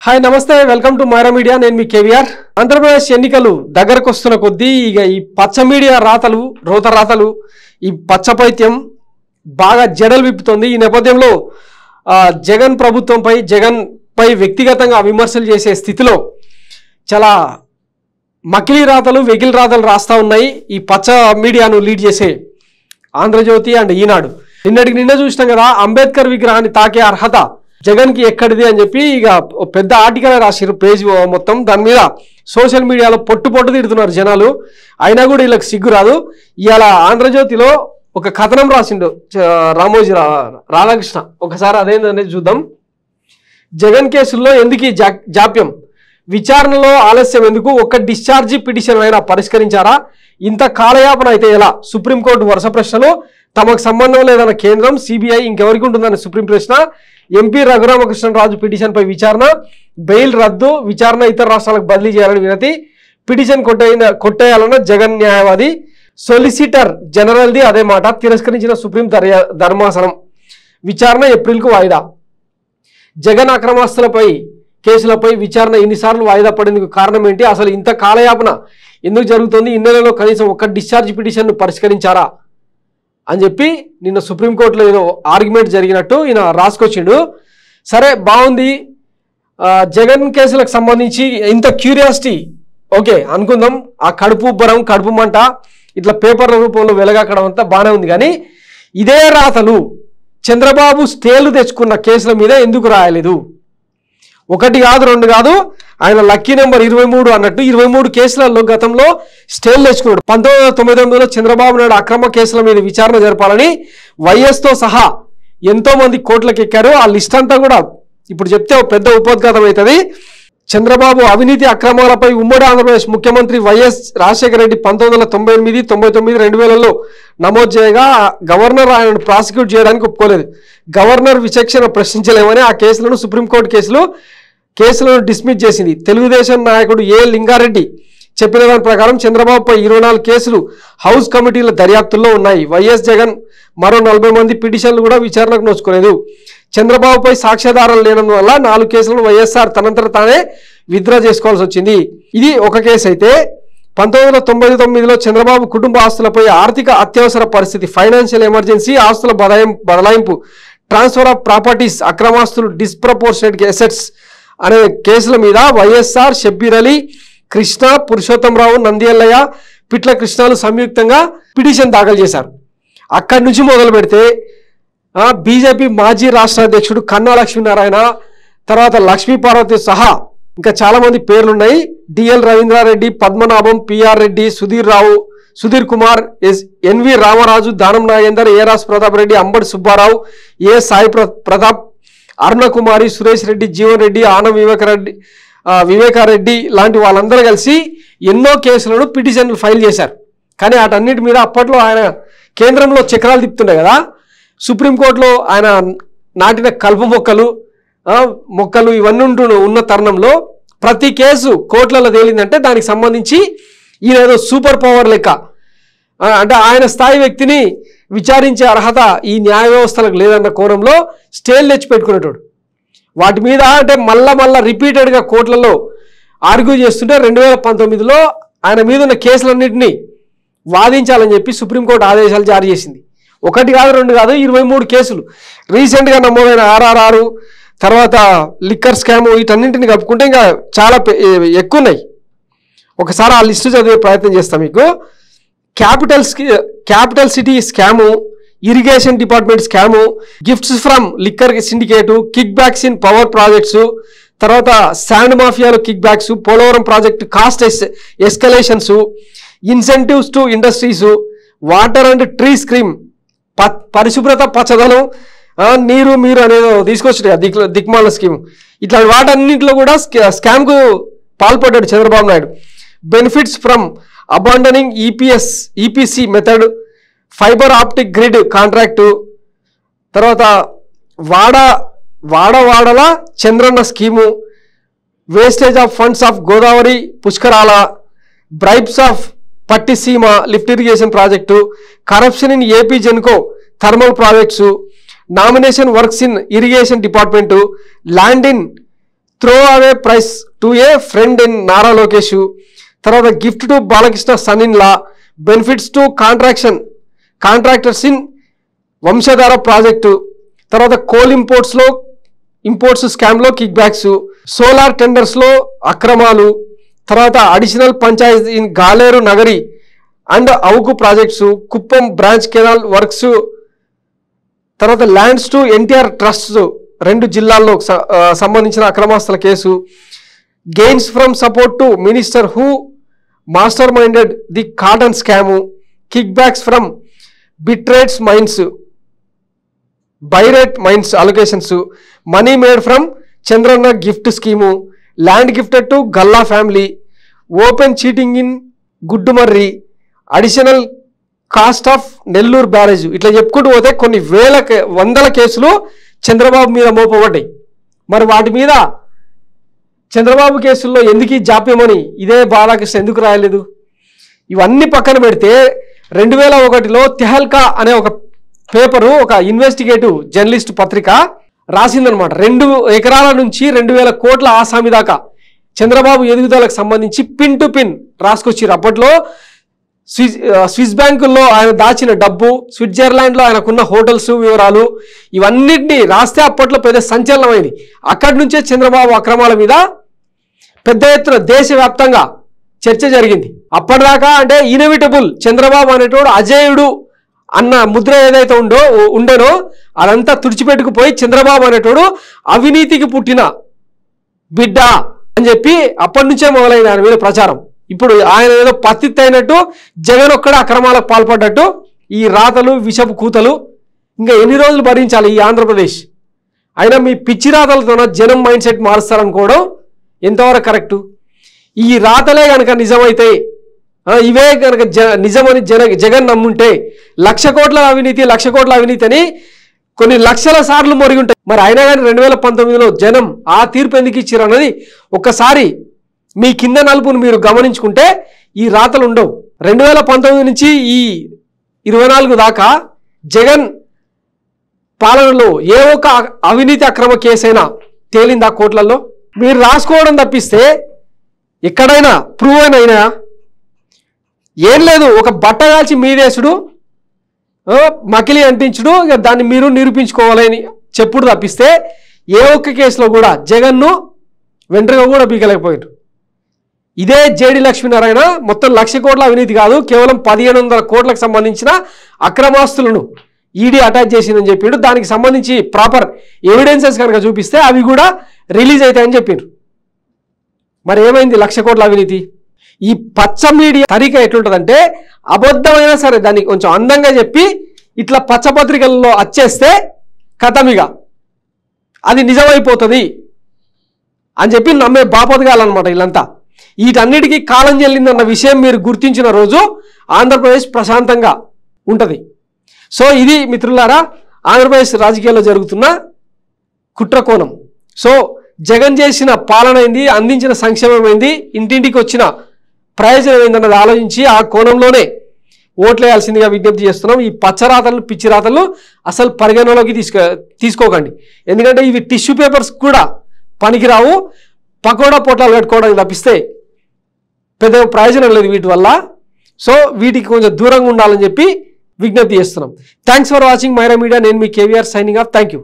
Hi నమస్తే, welcome to Myra media. నేను మీ కేవీఆర్. ఆంధ్రప్రదేశ్ ఎన్నికలు దగ్గరకు వస్తున్న కొద్దీ ఇక ఈ పచ్చ మీడియా రోత రాతలు ఈ పచ్చపైత్యం బాగా జడలు విప్పుతోంది. ఈ నేపథ్యంలో జగన్ ప్రభుత్వంపై జగన్పై వ్యక్తిగతంగా విమర్శలు చేసే స్థితిలో చాలా మకిలీ రాతలు వెకిలి రాతలు రాస్తూ ఉన్నాయి ఈ పచ్చ మీడియాను లీడ్ చేసే ఆంధ్రజ్యోతి అండ్ ఈనాడు. నిన్న చూసినాం కదా, అంబేద్కర్ విగ్రహాన్ని తాకే అర్హత జగన్కి ఎక్కడిది అని చెప్పి ఇక పెద్ద ఆర్టికల్ రాసిరు పేజ్ మొత్తం. దాని మీద సోషల్ మీడియాలో పొట్టు తిడుతున్నారు జనాలు. అయినా కూడా వీళ్ళకి సిగ్గు రాదు. ఇవాళ ఆంధ్రజ్యోతిలో ఒక కథనం రాసిండు రామోజీ రాధాకృష్ణ. ఒకసారి అదేంటనేది చూద్దాం. జగన్ కేసుల్లో ఎందుకు జాప్యం, విచారణలో ఆలస్యం ఎందుకు, ఒక్క డిశ్చార్జి పిటిషన్ అయినా పరిష్కరించారా, ఇంత కాలయాపన అయితే ఎలా, సుప్రీంకోర్టు వరుస ప్రశ్నలు, తమకు సంబంధం లేదన్న కేంద్రం, సిబిఐ ఇంకెవరికి ఉంటుందన్న సుప్రీం ప్రశ్న, ఎంపీ రఘురామకృష్ణరాజు పిటిషన్పై విచారణ, బెయిల్ రద్దు, విచారణ ఇతర రాష్ట్రాలకు బదిలీ చేయాలని వినతి, పిటిషన్ కొట్టేయాలన్న జగన్ న్యాయవాది, సొలిసిటర్ జనరల్ది అదే మాట, తిరస్కరించిన సుప్రీం ధర్మాసనం, విచారణ ఏప్రిల్కు వాయిదా. జగన్ అక్రమాస్తులపై కేసులపై విచారణ ఎన్నిసార్లు వాయిదా పడేందుకు కారణం ఏంటి, అసలు ఇంత కాలయాపన ఎందుకు జరుగుతుంది, ఇన్నెలలో కనీసం ఒక్క డిశ్చార్జ్ పిటిషన్ను పరిష్కరించారా అని చెప్పి నిన్న సుప్రీంకోర్టులో ఏదో ఆర్గ్యుమెంట్ జరిగినట్టు ఈయన రాసుకొచ్చిండు. సరే బాగుంది, జగన్ కేసులకు సంబంధించి ఇంత క్యూరియాసిటీ ఓకే అనుకుందాం. ఆ కడుపు ఉబ్బరం కడుపు మంట ఇట్లా పేపర్ల రూపంలో వెలగక్కడం అంతా బాగానే ఉంది. కానీ ఇదే రాతలు చంద్రబాబు స్టేలు తెచ్చుకున్న కేసుల మీద ఎందుకు రాయలేదు? ఒకటి కాదు రెండు కాదు, ఆయన లక్కీ నెంబర్ 23 అన్నట్టు 23 కేసులలో గతంలో స్టేలు తెచ్చుకున్నాడు. 1999లో చంద్రబాబు నాయుడు అక్రమ కేసుల మీద విచారణ జరపాలని వైఎస్తో సహా ఎంతో మంది కోర్టులకు ఎక్కారు. ఆ లిస్ట్ అంతా కూడా ఇప్పుడు చెప్తే పెద్ద ఉపోద్ఘాతం అవుతుంది. చంద్రబాబు అవినీతి అక్రమాలపై ఉమ్మడి ఆంధ్రప్రదేశ్ ముఖ్యమంత్రి వైఎస్ రాజశేఖర రెడ్డి 1998, 99, 2000లో నమోదు చేయగా గవర్నర్ ఆయనను ప్రాసిక్యూట్ చేయడానికి ఒప్పుకోలేదు. గవర్నర్ విచక్షణ ప్రశ్నించలేమని ఆ కేసులను సుప్రీంకోర్టు కేసులను డిస్మిస్ చేసింది. తెలుగుదేశం నాయకుడు ఏ లింగారెడ్డి చెప్పిన దాని ప్రకారం చంద్రబాబుపై 24 కేసులు హౌస్ కమిటీల దర్యాప్తుల్లో ఉన్నాయి. వైఎస్ జగన్ మరో 40 మంది పిటిషన్లు కూడా విచారణకు నోచుకోలేదు. చంద్రబాబుపై సాక్ష్యాధారాలు లేనందువల్ల 4 కేసులను వైఎస్ఆర్ తనంతట తానే విత్డ్రా చేసుకోవాల్సి వచ్చింది. ఇది ఒక కేసు అయితే 1999లో చంద్రబాబు కుటుంబ ఆస్తులపై ఆర్థిక అత్యవసర పరిస్థితి, ఫైనాన్షియల్ ఎమర్జెన్సీ, ఆస్తుల బదలాయింపు, ట్రాన్స్ఫర్ ఆఫ్ ప్రాపర్టీస్, అక్రమాస్తులు, డిస్ప్రపోర్షనేట్ అసెట్స్ అనే కేసుల మీద వైఎస్ఆర్, షబ్బీర్ అలీ, కృష్ణ, పురుషోత్తమరావు, నంద్యల్లయ్య, పిట్ల కృష్ణాలు సంయుక్తంగా పిటిషన్ దాఖలు చేశారు. అక్కడి నుంచి మొదలు పెడితే బీజేపీ మాజీ రాష్ట్ర అధ్యక్షుడు కన్నా లక్ష్మీనారాయణ, తర్వాత లక్ష్మీ పార్వతి సహా ఇంకా చాలామంది పేర్లున్నాయి. డిఎల్ రవీంద్రారెడ్డి, పద్మనాభం, పిఆర్ రెడ్డి, సుధీర్ కుమార్, ఎన్వి రామరాజు, దానం నాగేందర్, ఏరాస్ ప్రతాప్ రెడ్డి, అంబడి సుబ్బారావు, ఏ సాయి ప్రతాప్, అరుణ కుమారి, సురేష్ రెడ్డి, జీవన్ రెడ్డి, ఆనం వివేకారెడ్డి లాంటి వాళ్ళందరూ కలిసి ఎన్నో కేసులను పిటిషన్లు ఫైల్ చేశారు. కానీ వాటన్నిటి మీద అప్పట్లో ఆయన కేంద్రంలో చక్రాలు తిప్పుతుండే కదా, సుప్రీంకోర్టులో ఆయన నాటిన కలుపు మొక్కలు ఇవన్నీ ఉన్న తరుణంలో ప్రతి కేసు కోర్టులలో తేలిందంటే దానికి సంబంధించి ఈయన ఏదో సూపర్ పవర్ లెక్క, అంటే ఆయన స్థాయి వ్యక్తిని విచారించే అర్హత ఈ న్యాయ వ్యవస్థలకు లేదన్న కోణంలో స్టేలు తెచ్చిపెట్టుకునేటోడు. వాటి మీద అంటే మళ్ళా రిపీటెడ్గా కోర్టులలో ఆర్గ్యూ చేస్తుంటే 2019లో ఆయన మీద ఉన్న కేసులన్నింటినీ వాదించాలని చెప్పి సుప్రీంకోర్టు ఆదేశాలు జారీ చేసింది. ఒకటి కాదు రెండు కాదు 23 కేసులు. రీసెంట్గా నమోదైన ఆర్ఆర్ఆర్, తర్వాత లిక్కర్ స్కాము, వీటన్నింటిని కలుపుకుంటే ఇంకా చాలా ఎక్కువ ఉన్నాయి. ఒకసారి ఆ లిస్టు చదివే ప్రయత్నం చేస్తాం మీకు. Capital city scam, irrigation department scam, gifts from liquor syndicate, kickbacks in power projects, తర్వాత శాండ్ మాఫియాలో kickbacks, Polavaram project cost escalations, incentives to industries, water and tree scheme, పరిశుభ్రత పచ్చదనం, నీరు మీరు అనేది తీసుకొచ్చాడు దిక్మాల స్కీమ్. ఇట్లాంటి వాటన్నింటిలో కూడా స్కామ్కు పాల్పడ్డాడు Chandrababu Naidu. Benefits from abandoning EPC method, fibre optic grid contract, తర్వాత వాడల Chandranna scheme, wastage of funds of Godavari పుష్కరాల, bribes of Pattiseema lift irrigation project, corruption in AP Genco thermal projects, nomination works in irrigation department, land in throw away price to a friend in Nara Lokesh, తర్వాత gift to Balakrishna son in law, benefits to contractors in Vamsadhara project, తర్వాత coal imports స్కామ్లో kick backs, solar టెండర్స్లో అక్రమాలు, తర్వాత additional panchayat in Galeru Nagari and Avuku projects, Kuppam branch canal works, తర్వాత lands to NTR trust 2 జిల్లాల్లో సంబంధించిన అక్రమాస్తుల కేసు, gains from support to minister who masterminded the cotton scam, kickbacks from barytes mines baryte mines allocations, money made from Chandranna gift scheme, land gifted to Galla family, open cheating in Guddumarri, additional cost of Nellore barrage. ఇట్లా చెప్పుకుంటూ పోతే కొన్ని వందల కేసులు చంద్రబాబు మీద మోపబడ్డాయి. మరి వాటి మీద చంద్రబాబు కేసుల్లో ఎందుకు ఈ జాప్యమని ఇదే బాలకృష్ణ ఎందుకు రాయలేదు? ఇవన్నీ పక్కన పెడితే 2001లో తెహల్కా అనే ఒక పేపరు, ఒక ఇన్వెస్టిగేటివ్ జర్నలిస్ట్ పత్రిక రాసిందనమాట. 2 ఎకరాల నుంచి 2000 కోట్ల ఆసామి దాకా చంద్రబాబు ఎదుగుదలకు సంబంధించి పిన్ టు పిన్ రాసుకొచ్చారు. అప్పట్లో స్విస్ బ్యాంకుల్లో ఆయన దాచిన డబ్బు, స్విట్జర్లాండ్లో ఆయనకున్న హోటల్స్ వివరాలు, ఇవన్నిటినీ రాస్తే అప్పట్లో పెద్ద సంచలనమైంది. అక్కడి నుంచే చంద్రబాబు అక్రమాల మీద పెద్ద ఎత్తున దేశవ్యాప్తంగా చర్చ జరిగింది. అప్పటిదాకా అంటే ఇన్ఎవిటబుల్ చంద్రబాబు అనేటోడు అజేయుడు అన్న ముద్ర ఏదైతే ఉండేనో అదంతా తుడిచిపెట్టుకుపోయి చంద్రబాబు అనేటోడు అవినీతికి పుట్టిన బిడ్డ అని చెప్పి అప్పటి నుంచే మొదలైంది ఆయన మీద ప్రచారం. ఇప్పుడు ఆయన ఏదో పత్తిత్ అయినట్టు జగన్ ఒక్కడ అక్రమాలకు పాల్పడ్డట్టు ఈ రాతలు, విషపు కూతలు ఇంకా ఎన్ని రోజులు భరించాలి ఈ ఆంధ్రప్రదేశ్? అయినా మీ పిచ్చి రాతలతోన జనం మైండ్ సెట్ మారుస్తారనుకోవడం ఎంతవరకు కరెక్టు? ఈ రాతలే కనుక నిజమైతే, ఇవే కనుక నిజమని జగన్ నమ్ముంటే 1,00,000 కోట్ల అవినీతి అని కొన్ని లక్షల సార్లు మొరిగి ఉంటాయి. మరి అయినా కానీ 2019లో జనం ఆ తీర్పు ఎందుకు ఇచ్చారు అన్నది ఒక్కసారి మీ కింద నలుపును మీరు గమనించుకుంటే ఈ రాతలు ఉండవు. 2019 నుంచి ఈ 24 దాకా జగన్ పాలనలో ఏ ఒక్క అవినీతి అక్రమ కేసైనా తేలిందా కోట్లలో? మీరు రాసుకోవడం తప్పిస్తే ఎక్కడైనా ప్రూవ్ అయినా ఏం లేదు. ఒక బట్ట కాల్చి మీదేసుడు, మకిలి అంటించుడు, ఇక దాన్ని మీరు నిరూపించుకోవాలని చెప్పుడు తప్పిస్తే ఏ ఒక్క కేసులో కూడా జగన్ను వెంట్రుగా కూడా బీకలేకపోయారు. ఇదే జేడి లక్ష్మీనారాయణ మొత్తం 1,00,000 కోట్ల అవినీతి కాదు, కేవలం 1,500 కోట్లకు సంబంధించిన అక్రమాస్తులను ఈడీ అటాచ్ చేసిందని చెప్పిండు. దానికి సంబంధించి ప్రాపర్ ఎవిడెన్సెస్ కనుక చూపిస్తే అవి కూడా రిలీజ్ అవుతాయని చెప్పిండ్రు. మరి ఏమైంది 1,00,000 కోట్ల అవినీతి? ఈ పచ్చ మీడియా తరీక ఎట్లుంటుందంటే అబద్ధమైనా సరే దాన్ని కొంచెం అందంగా చెప్పి ఇట్లా పచ్చపత్రికల్లో వచ్చేస్తే కథమిగా అది నిజమైపోతుంది అని చెప్పి నమ్మే బాపతగాలన్నమాట వీళ్ళంతా. వీటన్నిటికీ కాలం చెల్లిందన్న విషయం మీరు గుర్తించిన రోజు ఆంధ్రప్రదేశ్ ప్రశాంతంగా ఉంటుంది. సో ఇది మిత్రులారా ఆంధ్రప్రదేశ్ రాజకీయాల్లో జరుగుతున్న కుట్రకోణం. సో జగన్ చేసిన పాలన ఏంది, అందించిన సంక్షేమం ఏంది, ఇంటింటికి వచ్చిన ప్రయోజనం ఏందన్నది ఆలోచించి ఆ కోణంలోనే ఓట్లేయాల్సిందిగా విజ్ఞప్తి చేస్తున్నాం. ఈ పచ్చరాతలు, పిచ్చి రాతలు అసలు పరిగణలోకి తీసుకోకండి. ఎందుకంటే ఇవి టిష్యూ పేపర్స్ కూడా పనికిరావు. పకోడా పొట్లాలు కట్టుకోవడానికి తప్పిస్తే పెద్ద ప్రయోజనం లేదు వీటి వల్ల. సో వీటికి కొంచెం దూరంగా ఉండాలని చెప్పి విజ్ఞప్తి చేస్తున్నాం. Thanks for watching Myra media. నేను మీ KVR signing off. Thank you.